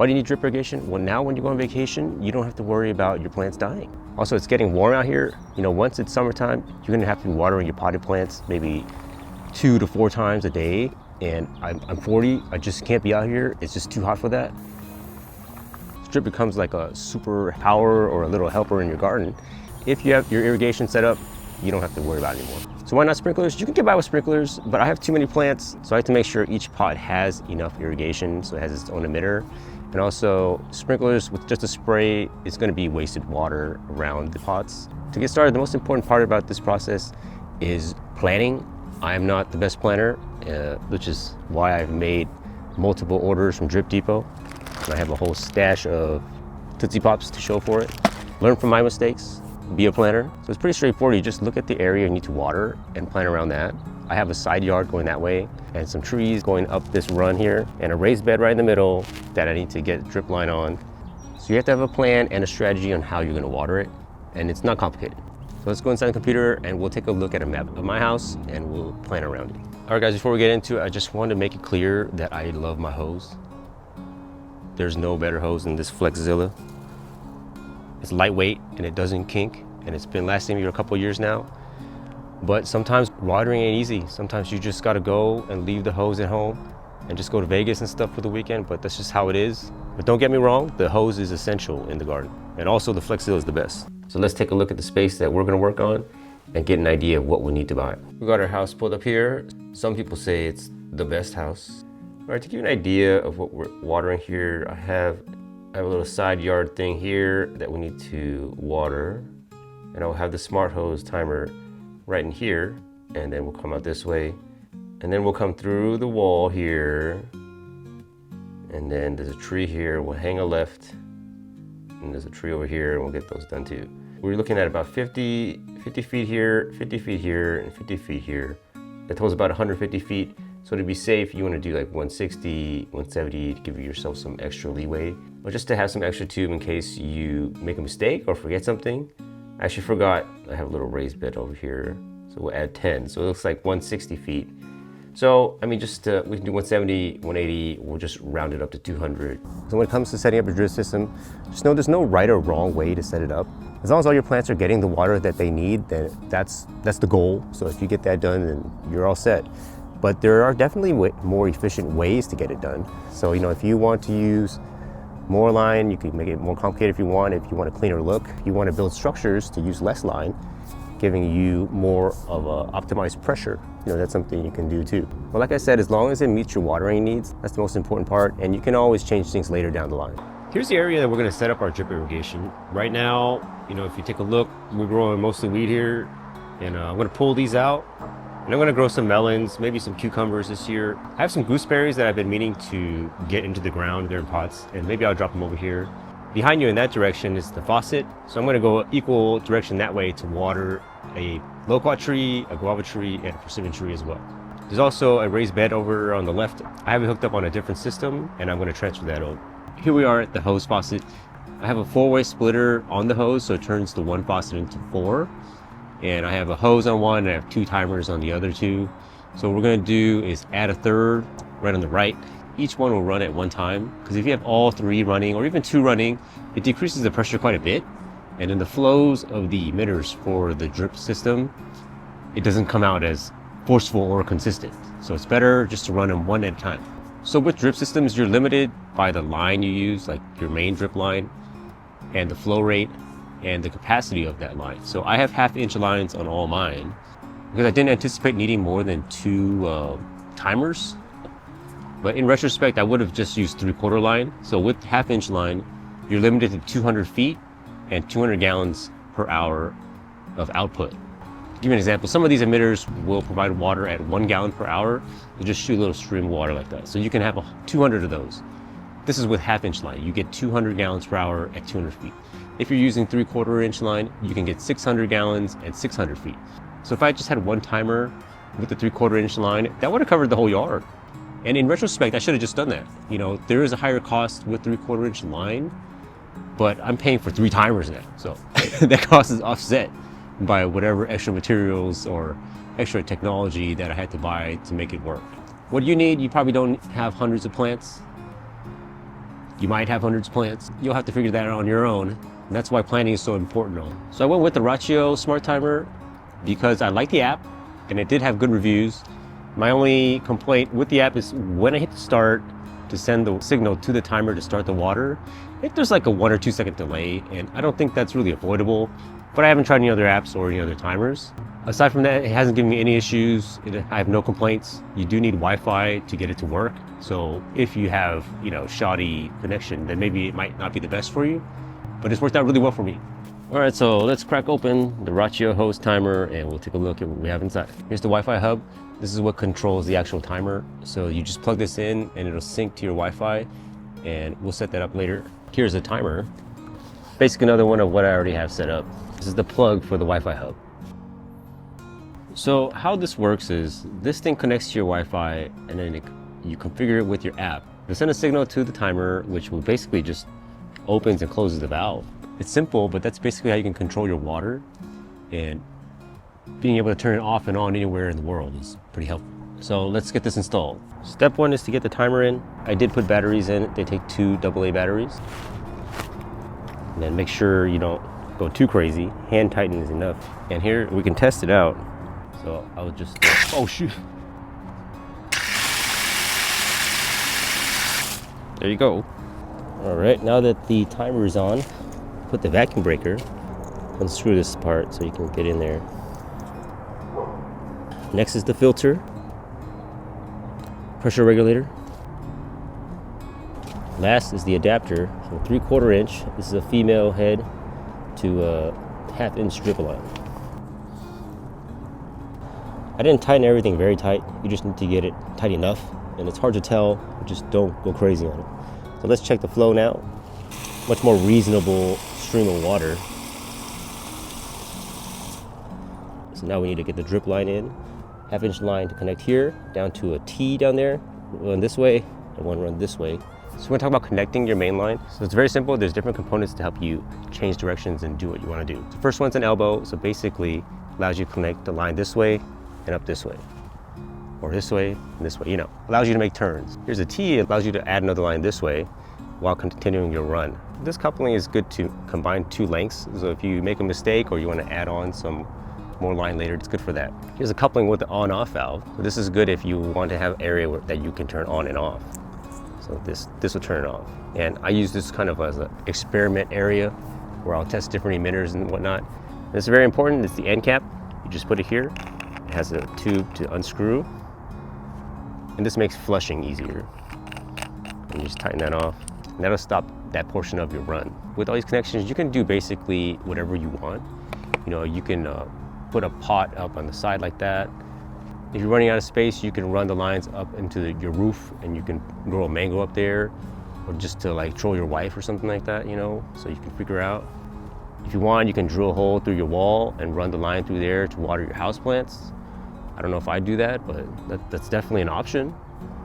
Why do you need drip irrigation? Well, now when you go on vacation, you don't have to worry about your plants dying. Also, it's getting warm out here. You know, once it's summertime, you're gonna have to be watering your potted plants maybe 2 to 4 times a day. And I'm 40, I just can't be out here. It's just too hot for that. Drip becomes like a superpower or a little helper in your garden. If you have your irrigation set up, you don't have to worry about it anymore. So why not sprinklers? You can get by with sprinklers, but I have too many plants, so I have to make sure each pot has enough irrigation, so it has its own emitter. And also, sprinklers with just a spray is going to be wasted water around the pots. To get started, the most important part about this process is planning. I am not the best planner, which is why I've made multiple orders from Drip Depot. And I have a whole stash of Tootsie Pops to show for it. Learn from my mistakes, be a planner. So it's pretty straightforward. You just look at the area you need to water and plan around that. I have a side yard going that way and some trees going up this run here and a raised bed right in the middle that I need to get drip line on. So you have to have a plan and a strategy on how you're gonna water it, and it's not complicated. So let's go inside the computer and we'll take a look at a map of my house and we'll plan around it. All right guys, before we get into it, I just wanted to make it clear that I love my hose. There's no better hose than this Flexzilla. It's lightweight and it doesn't kink, and it's been lasting me for a couple years now. But sometimes watering ain't easy. Sometimes you just gotta go and leave the hose at home and just go to Vegas and stuff for the weekend, but that's just how it is. But don't get me wrong, the hose is essential in the garden. And also the Flexzilla is the best. So let's take a look at the space that we're gonna work on and get an idea of what we need to buy. We got our house pulled up here. Some people say it's the best house. All right, to give you an idea of what we're watering here, I have a little side yard thing here that we need to water. And I'll have the smart hose timer right in here, and then we'll come out this way. And then we'll come through the wall here. And then there's a tree here, we'll hang a left. And there's a tree over here, and we'll get those done too. We're looking at about 50 feet here, 50 feet here, and 50 feet here. That totals about 150 feet. So to be safe, you want to do like 160, 170 to give yourself some extra leeway. But just to have some extra tube in case you make a mistake or forget something. I actually forgot, I have a little raised bed over here. So we'll add 10, so it looks like 160 feet. So, I mean, just we can do 170, 180, we'll just round it up to 200. So when it comes to setting up a drip system, just know there's no right or wrong way to set it up. As long as all your plants are getting the water that they need, then that's the goal. So if you get that done, then you're all set. But there are definitely more efficient ways to get it done. So, you know, if you want to use more line, you can make it more complicated if you want. If you want a cleaner look, if you want to build structures to use less line, giving you more of a optimized pressure, you know, that's something you can do too. But like I said, as long as it meets your watering needs, that's the most important part, and you can always change things later down the line. Here's the area that we're gonna set up our drip irrigation. Right now, you know, if you take a look, we're growing mostly weed here, and I'm gonna pull these out, and I'm gonna grow some melons, maybe some cucumbers this year. I have some gooseberries that I've been meaning to get into the ground. They're in pots, and maybe I'll drop them over here. Behind you in that direction is the faucet, so I'm gonna go equal direction that way to water a loquat tree, a guava tree, and a persimmon tree as well. There's also a raised bed over on the left. I have it hooked up on a different system, and I'm gonna transfer that over. Here we are at the hose faucet. I have a 4-way splitter on the hose, so it turns the one faucet into 4. And I have a hose on one, and I have 2 timers on the other 2. So what we're gonna do is add a third right on the right. Each one will run at one time, because if you have all 3 running, or even 2 running, it decreases the pressure quite a bit. And in the flows of the emitters for the drip system, it doesn't come out as forceful or consistent. So it's better just to run them one at a time. So with drip systems, you're limited by the line you use, like your main drip line, and the flow rate, and the capacity of that line. So I have 1/2-inch lines on all mine, because I didn't anticipate needing more than 2 timers. But in retrospect, I would have just used 3/4 line. So with 1/2-inch line, you're limited to 200 feet and 200 gallons per hour of output. To give you an example, some of these emitters will provide water at 1 gallon per hour. They'll just shoot a little stream of water like that. So you can have 200 of those. This is with 1/2-inch line. You get 200 gallons per hour at 200 feet. If you're using 3/4-inch line, you can get 600 gallons at 600 feet. So if I just had one timer with the 3/4-inch line, that would have covered the whole yard. And in retrospect, I should have just done that. You know, there is a higher cost with 3/4-inch line, but I'm paying for 3 timers now. So that cost is offset by whatever extra materials or extra technology that I had to buy to make it work. What do you need? You probably don't have hundreds of plants. You might have hundreds of plants. You'll have to figure that out on your own. And that's why planning is so important though. So I went with the Rachio Smart Timer because I like the app and it did have good reviews. My only complaint with the app is when I hit start to send the signal to the timer to start the water, there's like a 1 or 2 second delay, and I don't think that's really avoidable, but I haven't tried any other apps or any other timers. Aside from that, it hasn't given me any issues. I have no complaints. You do need Wi-Fi to get it to work. So if you have, shoddy connection, then maybe it might not be the best for you, but it's worked out really well for me. All right, so let's crack open the Rachio host timer and we'll take a look at what we have inside. Here's the Wi-Fi hub. This is what controls the actual timer. So you just plug this in and it'll sync to your Wi-Fi, and we'll set that up later. Here's the timer. Basically another one of what I already have set up. This is the plug for the Wi-Fi hub. So how this works is this thing connects to your Wi-Fi and then you configure it with your app. You'll send a signal to the timer, which will basically just opens and closes the valve. It's simple, but that's basically how you can control your water, and being able to turn it off and on anywhere in the world is pretty helpful. So let's get this installed. Step one is to get the timer in. I did put batteries in. They take 2 AA batteries. And then make sure you don't go too crazy. Hand tighten is enough. And here we can test it out. So I would just, oh shoot. There you go. All right, now that the timer is on, put the vacuum breaker, unscrew this part so you can get in there. Next is the filter, pressure regulator. Last is the adapter, so 3/4 inch. This is a female head to a 1/2 inch strip line. I didn't tighten everything very tight. You just need to get it tight enough, and it's hard to tell, just don't go crazy on it. So let's check the flow now. Much more reasonable stream of water. So now we need to get the drip line in. 1/2 inch line to connect here, down to a T down there. One this way, and one run this way. So we're gonna talk about connecting your main line. So it's very simple. There's different components to help you change directions and do what you wanna do. The first one's an elbow. So basically allows you to connect the line this way and up this way. Or this way and this way, allows you to make turns. Here's a T, it allows you to add another line this way while continuing your run. This coupling is good to combine 2 lengths. So if you make a mistake or you wanna add on some more line later, it's good for that. Here's a coupling with the on-off valve. So this is good if you want to have area that you can turn on and off. So this will turn it off. And I use this kind of as an experiment area where I'll test different emitters and whatnot. And it's very important, it's the end cap. You just put it here. It has a tube to unscrew. And this makes flushing easier. And you just tighten that off. And that'll stop that portion of your run. With all these connections, you can do basically whatever you want. You can put a pot up on the side like that. If you're running out of space, you can run the lines up into your roof and you can grow a mango up there, or just to like troll your wife or something like that, so you can figure out. If you want, you can drill a hole through your wall and run the line through there to water your houseplants. I don't know if I do that, but that's definitely an option.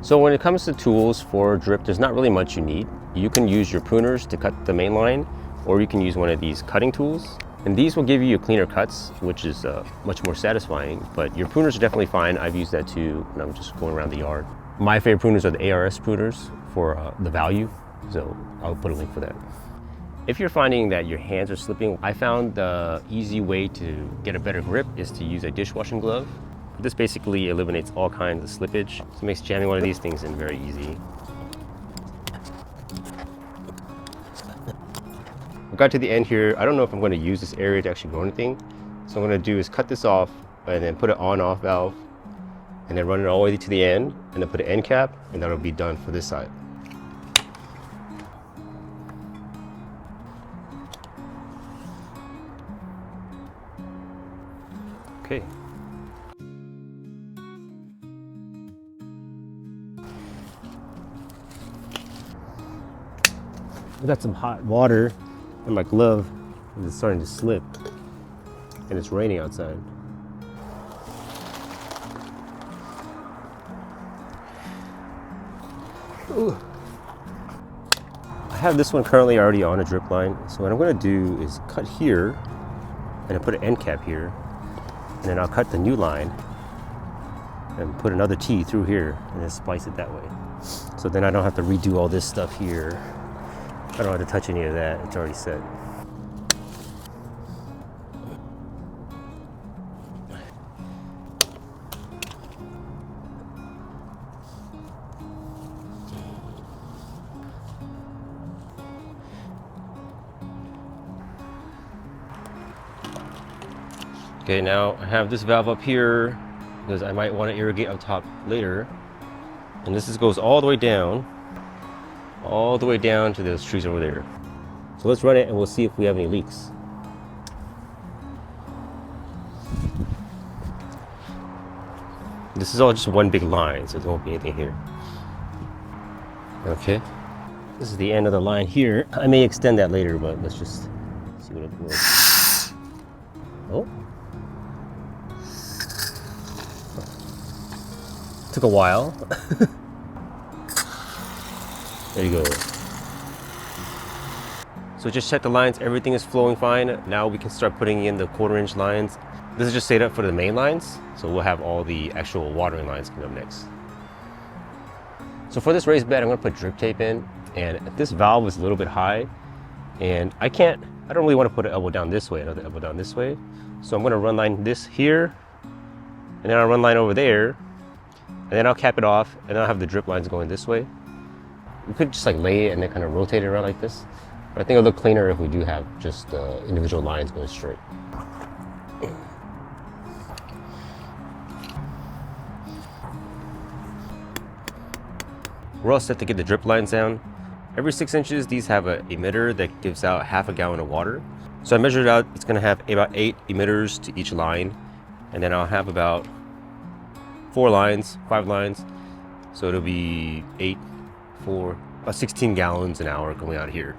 So when it comes to tools for drip, there's not really much you need. You can use your pruners to cut the main line, or you can use one of these cutting tools. And these will give you cleaner cuts, which is much more satisfying, but your pruners are definitely fine. I've used that too when I'm just going around the yard. My favorite pruners are the ARS pruners for the value, so I'll put a link for that. If you're finding that your hands are slipping, I found the easy way to get a better grip is to use a dishwashing glove. This basically eliminates all kinds of slippage, so it makes jamming one of these things in very easy. I got to the end here. I don't know if I'm going to use this area to actually grow anything. So what I'm going to do is cut this off and then put an on-off valve and then run it all the way to the end and then put an end cap, and that'll be done for this side. Okay. I got some hot water in my glove, and it's starting to slip, and it's raining outside. Ooh. I have this one currently already on a drip line, so what I'm going to do is cut here, and then put an end cap here, and then I'll cut the new line, and put another T through here, and then splice it that way. So then I don't have to redo all this stuff here. I don't have to touch any of that, it's already set. Okay, now I have this valve up here because I might want to irrigate on top later. And this goes all the way down to those trees over there. So let's run it and we'll see if we have any leaks. This is all just one big line, so there won't be anything here. Okay, this is the end of the line here. I may extend that later, but let's just see what it works. Oh. Took a while. There you go. So just check the lines, everything is flowing fine. Now we can start putting in the 1/4-inch lines. This is just set up for the main lines, so we'll have all the actual watering lines coming up next. So for this raised bed, I'm gonna put drip tape in, and this valve is a little bit high, and I don't really want to put an elbow down this way, another elbow down this way. So I'm gonna run line this here, and then I'll run line over there, and then I'll cap it off, and I'll have the drip lines going this way. We could just like lay it and then kind of rotate it around like this. But I think it'll look cleaner if we do have just individual lines going straight. We're all set to get the drip lines down. Every 6 inches, these have an emitter that gives out 1/2 gallon of water. So I measured out, it's gonna have about 8 emitters to each line. And then I'll have about 5 lines. So it'll be about 16 gallons an hour going out here.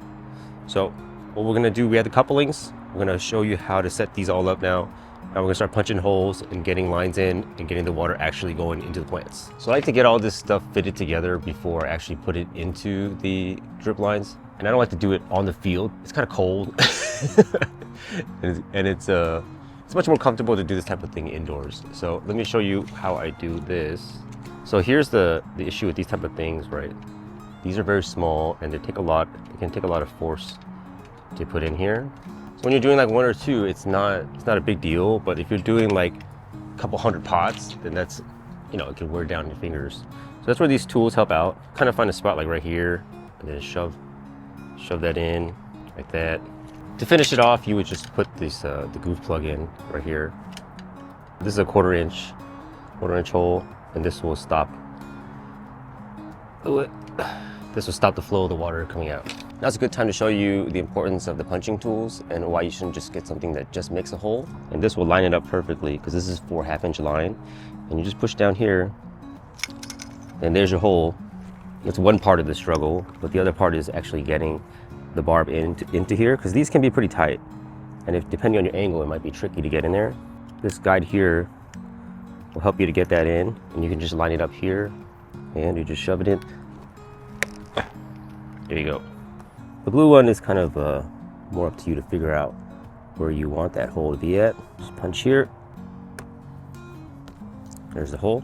So what we're gonna do, we have the couplings. We're gonna show you how to set these all up now. Now we're gonna start punching holes and getting lines in and getting the water actually going into the plants. So I like to get all this stuff fitted together before I actually put it into the drip lines. And I don't like to do it on the field. It's kind of cold. and it's much more comfortable to do this type of thing indoors. So let me show you how I do this. So here's the issue with these type of things, right? These are very small and they can take a lot of force to put in here. So when you're doing like 1 or 2, it's not a big deal. But if you're doing like a couple hundred pots, then that's, it can wear down your fingers. So that's where these tools help out. Kind of find a spot like right here and then shove that in like that. To finish it off, you would just put this the goof plug in right here. This is a 1/4 inch hole, and this will stop the flow of the water coming out. Now's a good time to show you the importance of the punching tools and why you shouldn't just get something that just makes a hole. And this will line it up perfectly because this is 4 1/2-inch line. And you just push down here, and there's your hole. It's one part of the struggle, but the other part is actually getting the barb into here, because these can be pretty tight. And if depending on your angle, it might be tricky to get in there. This guide here will help you to get that in, and you can just line it up here, and you just shove it in. There you go. The blue one is kind of more up to you to figure out where you want that hole to be at. Just punch here. There's the hole.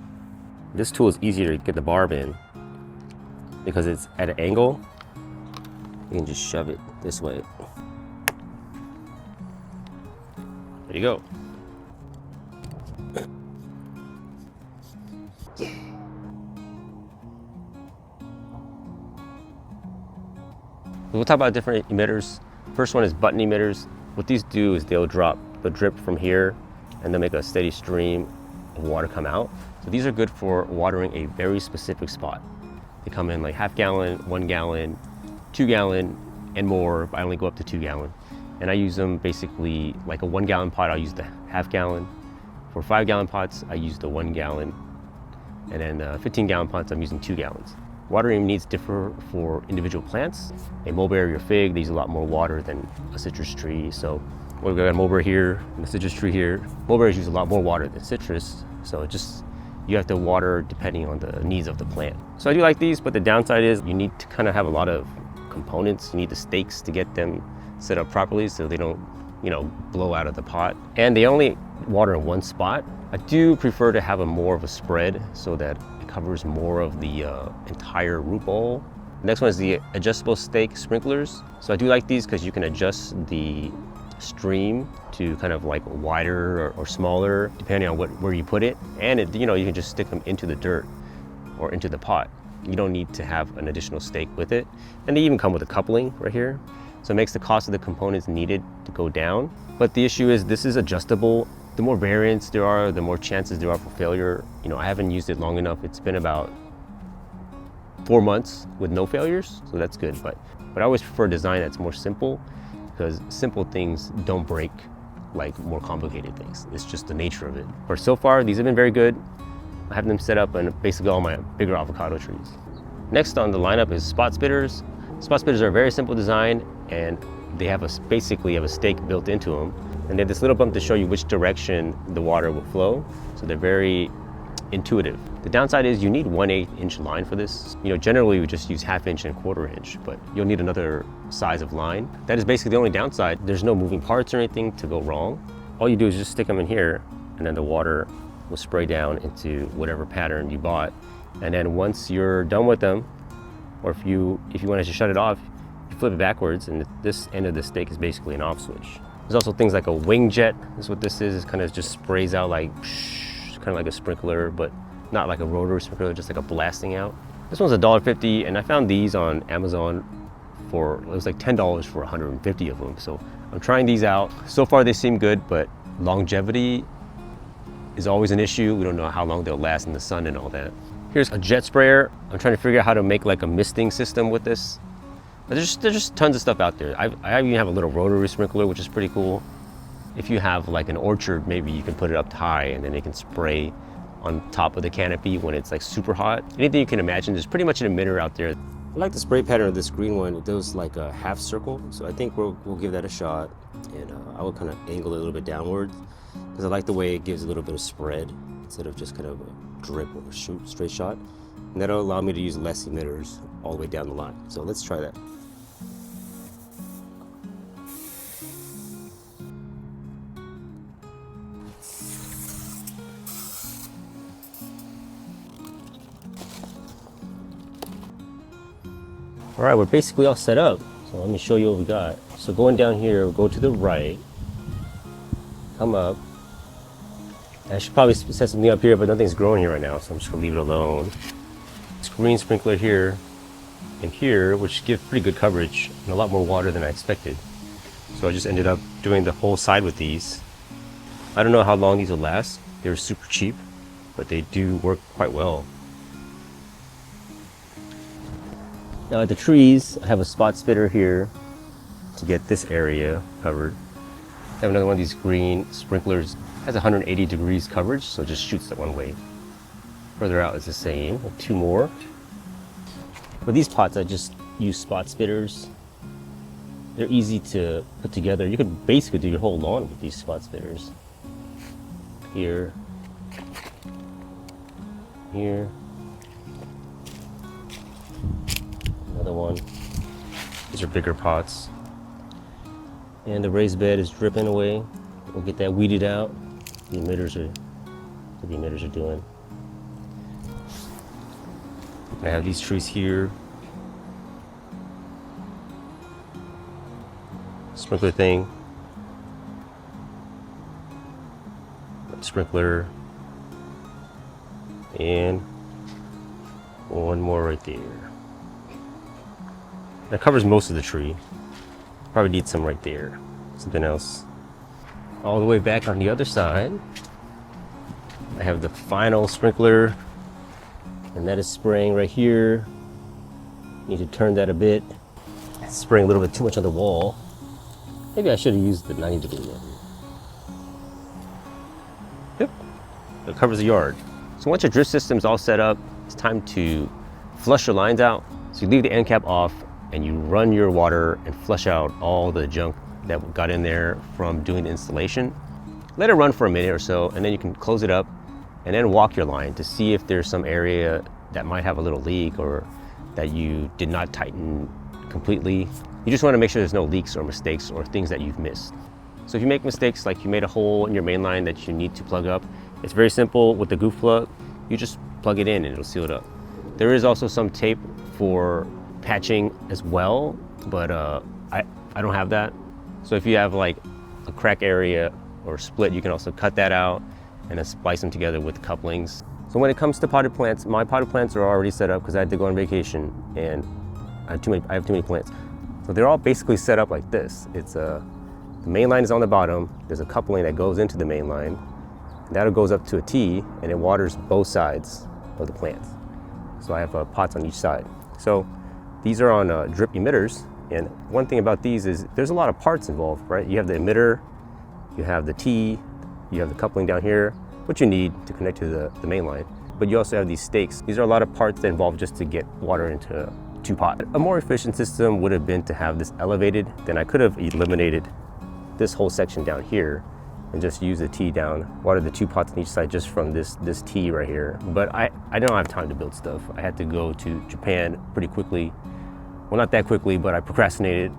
This tool is easier to get the barb in because it's at an angle. You can just shove it this way. There you go. We'll talk about different emitters. First one is button emitters. What these do is they'll drop the drip from here and they'll make a steady stream of water come out. So these are good for watering a very specific spot. They come in like 1/2 gallon, 1 gallon, 2 gallon, and more. I only go up to 2 gallon. And I use them basically like a 1 gallon pot, I'll use the 1/2 gallon. For 5 gallon pots, I use the 1 gallon. And then 15 gallon pots, I'm using 2 gallons. Watering needs differ for individual plants. A mulberry or fig, they use a lot more water than a citrus tree. So we've got a mulberry here and a citrus tree here. Mulberries use a lot more water than citrus. So you have to water depending on the needs of the plant. So I do like these, but the downside is you need to kind of have a lot of components. You need the stakes to get them set up properly so they don't, blow out of the pot. And they only water in one spot. I do prefer to have more of a spread so that it covers more of the entire root ball Next one is the adjustable stake sprinklers. So I do like these because you can adjust the stream to kind of like wider or smaller depending on where you put it. And you can just stick them into the dirt or into the pot. You don't need to have an additional stake with it. And they even come with a coupling right here. So it makes the cost of the components needed to go down. But the issue is this is adjustable. The more variants there are, the more chances there are for failure. I haven't used it long enough. It's been about 4 months with no failures, so that's good. But I always prefer a design that's more simple, because simple things don't break like more complicated things. It's just the nature of it. But so far, these have been very good. I have them set up on basically all my bigger avocado trees. Next on the lineup is spot spitters. Spot spitters are a very simple design, and they have basically have a stake built into them. And they have this little bump to show you which direction the water will flow. So they're very intuitive. The downside is you need 1/8 inch line for this. Generally we just use 1/2 inch and 1/4 inch, but you'll need another size of line. That is basically the only downside. There's no moving parts or anything to go wrong. All you do is just stick them in here, and then the water will spray down into whatever pattern you bought. And then once you're done with them, or if you wanted to shut it off, you flip it backwards, and this end of the stake is basically an off switch. There's also things like a wing jet. This is what this is. It kind of just sprays out like, kind of like a sprinkler, but not like a rotary sprinkler, just like a blasting out. This one's $1.50, and I found these on Amazon it was like $10 for 150 of them. So I'm trying these out. So far they seem good, but longevity is always an issue. We don't know how long they'll last in the sun and all that. Here's a jet sprayer. I'm trying to figure out how to make like a misting system with this. But there's just tons of stuff out there. I even have a little rotary sprinkler, which is pretty cool. If you have like an orchard, maybe you can put it up high and then it can spray on top of the canopy when it's like super hot. Anything you can imagine, there's pretty much an emitter out there. I like the spray pattern of this green one. It does like a half circle. So I think we'll give that a shot. And I will kind of angle it a little bit downwards, because I like the way it gives a little bit of spread instead of just kind of a drip or a straight shot. And that'll allow me to use less emitters all the way down the line. So let's try that. All right, we're basically all set up. So let me show you what we got. So going down here, we'll go to the right, come up. I should probably set something up here, but nothing's growing here right now, so I'm just gonna leave it alone. This green sprinkler here and here, which give pretty good coverage and a lot more water than I expected. So I just ended up doing the whole side with these. I don't know how long these will last. They're super cheap, but they do work quite well. Now at the trees, I have a spot spitter here to get this area covered. I have another one of these green sprinklers. It has 180 degrees coverage, so it just shoots that one way. Further out is the same, like 2 more. For these pots, I just use spot spitters. They're easy to put together. You could basically do your whole lawn with these spot spitters. Here, here. Another one. These are bigger pots. And the raised bed is dripping away. We'll get that weeded out. The emitters are doing. I have these trees here. Sprinkler thing. Sprinkler. And one more right there. That covers most of the tree. Probably need some right there. Something else. All the way back on the other side, I have the final sprinkler, and that is spraying right here. Need to turn that a bit. It's spraying a little bit too much on the wall. Maybe I should have used the 90-degree one. Yep, it covers the yard. So once your drip system's all set up, it's time to flush your lines out. So you leave the end cap off and you run your water and flush out all the junk that got in there from doing the installation. Let it run for a minute or so, and then you can close it up and then walk your line to see if there's some area that might have a little leak or that you did not tighten completely. You just want to make sure there's no leaks or mistakes or things that you've missed. So if you make mistakes, like you made a hole in your main line that you need to plug up, it's very simple with the goof plug. You just plug it in and it'll seal it up. There is also some tape for patching as well, but I don't have that. So if you have like a crack area or split, you can also cut that out and then splice them together with couplings. So when it comes to potted plants, my potted plants are already set up because I had to go on vacation and I have too many plants. So they're all basically set up like this. It's the main line is on the bottom. There's a coupling that goes into the main line. And that goes up to a T and it waters both sides of the plants. So I have pots on each side. So these are on drip emitters. And one thing about these is there's a lot of parts involved, right? You have the emitter, you have the T, you have the coupling down here, which you need to connect to the main line. But you also have these stakes. These are a lot of parts that involve just to get water into 2 pots. A more efficient system would have been to have this elevated. Then I could have eliminated this whole section down here and just use the T down, water the 2 pots on each side just from this T right here. But I don't have time to build stuff. I had to go to Japan pretty quickly. Well, not that quickly, but I procrastinated.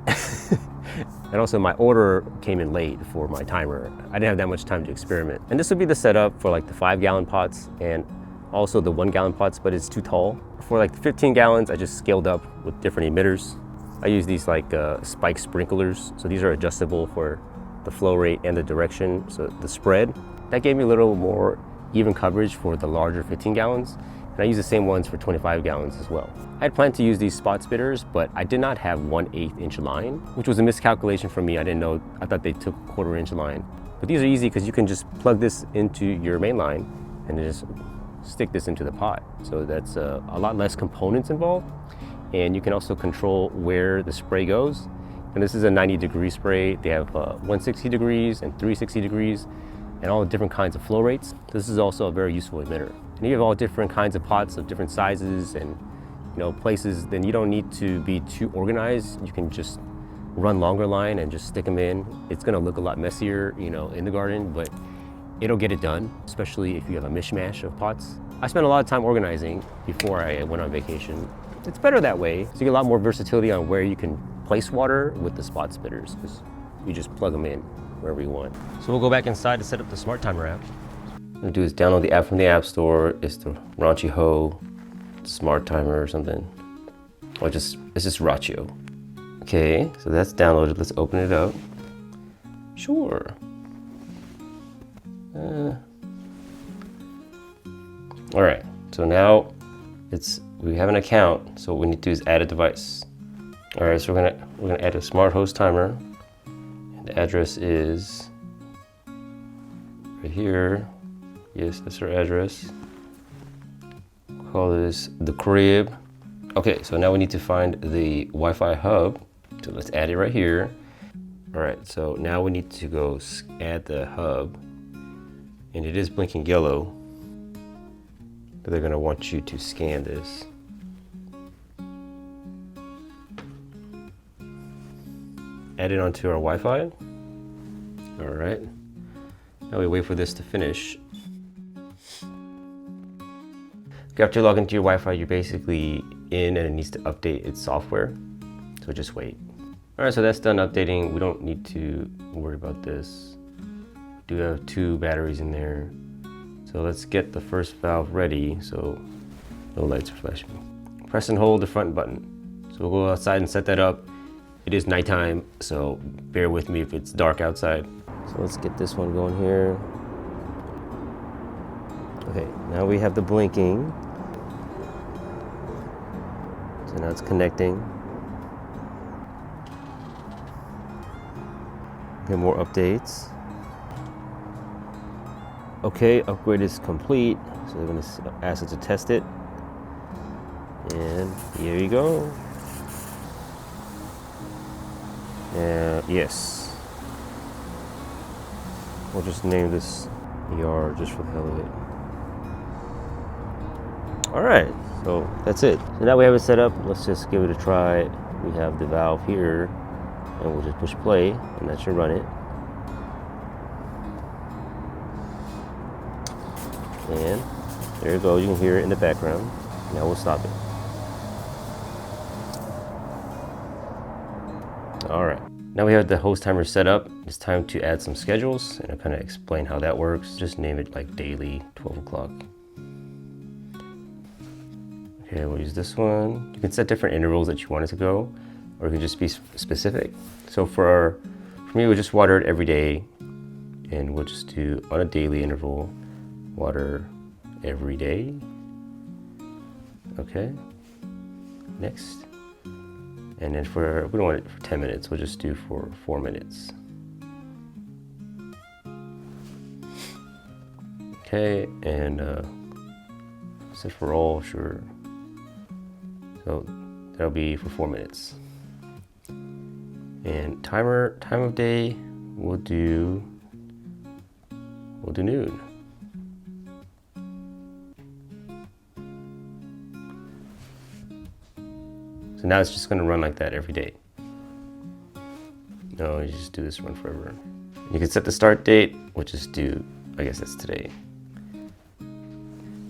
And also my order came in late for my timer. I didn't have that much time to experiment. And this would be the setup for like the 5-gallon pots and also the 1-gallon pots, but it's too tall. For like the 15 gallons, I just scaled up with different emitters. I use these like spike sprinklers. So these are adjustable for the flow rate and the direction. So the spread, that gave me a little more even coverage for the larger 15 gallons. And I use the same ones for 25 gallons as well. I had planned to use these spot spitters, but I did not have 1/8 inch line, which was a miscalculation for me. I didn't know, I thought they took 1/4 inch line. But these are easy because you can just plug this into your main line and just stick this into the pot. So that's a lot less components involved. And you can also control where the spray goes. And this is a 90-degree spray. They have 160 degrees and 360 degrees and all different kinds of flow rates. This is also a very useful emitter. And you have all different kinds of pots of different sizes and places, then you don't need to be too organized. You can just run longer line and just stick them in. It's gonna look a lot messier, in the garden, but it'll get it done, especially if you have a mishmash of pots. I spent a lot of time organizing before I went on vacation. It's better that way, so you get a lot more versatility on where you can place water with the spot spitters, because you just plug them in wherever you want. So we'll go back inside to set up the Smart Timer app. What I'm gonna do is download the app from the App Store. It's the Rachio Smart Timer or something. Or it's just Rachio. Okay, so that's downloaded. Let's open it up. Sure. All right, so now we have an account, so what we need to do is add a device. All right, so we're gonna add a smart host timer. And the address is right here. Yes, that's our address. Call this the crib. Okay, so now we need to find the Wi-Fi hub. So let's add it right here. All right, so now we need to go add the hub. And it is blinking yellow. But they're gonna want you to scan this. Add it onto our Wi-Fi. All right. Now we wait for this to finish. After you log into your Wi-Fi, you're basically in and it needs to update its software. So just wait. All right, so that's done updating. We don't need to worry about this. We do have 2 batteries in there. So let's get the first valve ready so no lights are flashing. Press and hold the front button. So we'll go outside and set that up. It is nighttime, so bear with me if it's dark outside. So let's get this one going here. Okay, now we have the blinking. So now it's connecting. Get more updates. Okay, upgrade is complete. So they're gonna ask us to test it. And here you go. Yes. We'll just name this ER just for the hell of it. All right, so that's it. So now we have it set up. Let's just give it a try. We have the valve here, and we'll just push play, and that should run it. And there it goes. You can hear it in the background. Now we'll stop it. All right. Now we have the host timer set up. It's time to add some schedules, and I'll kind of explain how that works. Just name it like daily, 12 o'clock. Okay, Okay, we'll use this one. You can set different intervals that you want it to go, or you can just be specific. So for me, we'll just water it every day, and we'll just do on a daily interval, water every day. Okay, next. And then we don't want it for 10 minutes, we'll just do for 4 minutes. Okay, and set for all, sure. So that'll be for 4 minutes. And time of day, we'll do noon. So now it's just going to run like that every day. No, you just do this run forever. You can set the start date, we'll just do, I guess that's today.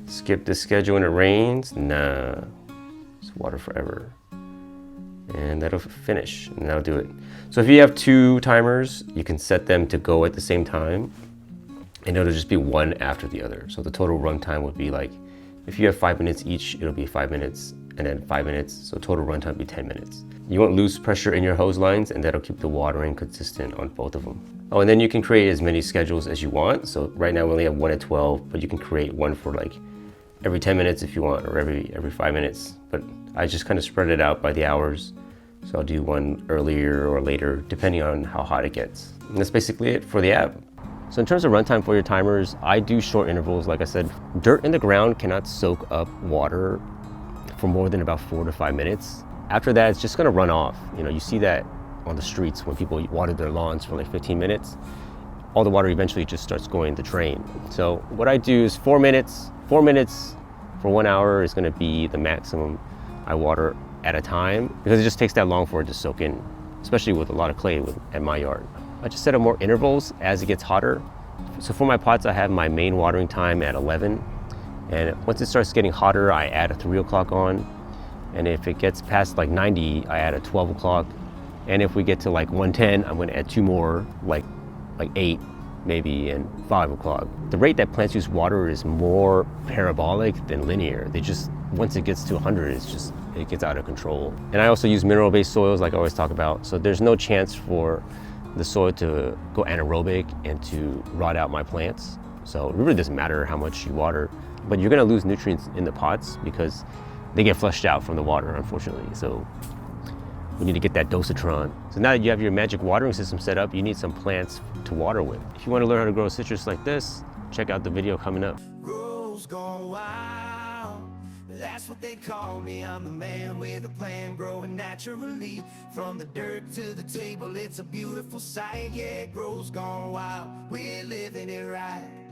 Skip the schedule when it rains, nah, it's water forever. And that'll finish, and that'll do it. So if you have 2 timers, you can set them to go at the same time, and it'll just be one after the other. So the total runtime would be like, if you have 5 minutes each, it'll be 5 minutes, and then 5 minutes, so total runtime will be 10 minutes. You won't lose pressure in your hose lines, and that'll keep the watering consistent on both of them. Oh, and then you can create as many schedules as you want. So right now we only have 1 at 12, but you can create one for like every 10 minutes if you want, or every 5 minutes. But I just kind of spread it out by the hours. So I'll do one earlier or later, depending on how hot it gets. And that's basically it for the app. So in terms of runtime for your timers, I do short intervals. Like I said, dirt in the ground cannot soak up water for more than about 4 to 5 minutes. After that, it's just gonna run off. You know, you see that on the streets when people water their lawns for like 15 minutes. All the water eventually just starts going the drain. So what I do is 4 minutes. 4 minutes for 1 hour is gonna be the maximum I water at a time, because it just takes that long for it to soak in, especially with a lot of clay at my yard. I just set up more intervals as it gets hotter. So for my pots, I have my main watering time at 11. And once it starts getting hotter, I add a 3 o'clock on. And if it gets past like 90, I add a 12 o'clock. And if we get to like 110, I'm gonna add 2 more, like 8 maybe, and 5 o'clock. The rate that plants use water is more parabolic than linear. They just, once it gets to 100, it gets out of control. And I also use mineral-based soils like I always talk about. So there's no chance for the soil to go anaerobic and to rot out my plants. So it really doesn't matter how much you water, but you're gonna lose nutrients in the pots because they get flushed out from the water, unfortunately. So we need to get that dosatron. So now that you have your magic watering system set up, you need some plants to water with. If you want to learn how to grow citrus like this, check out the video coming up. Rose gone wild, that's what they call me. I'm the man with a plan, growing naturally. From the dirt to the table, it's a beautiful sight. Yeah, it grows gone wild.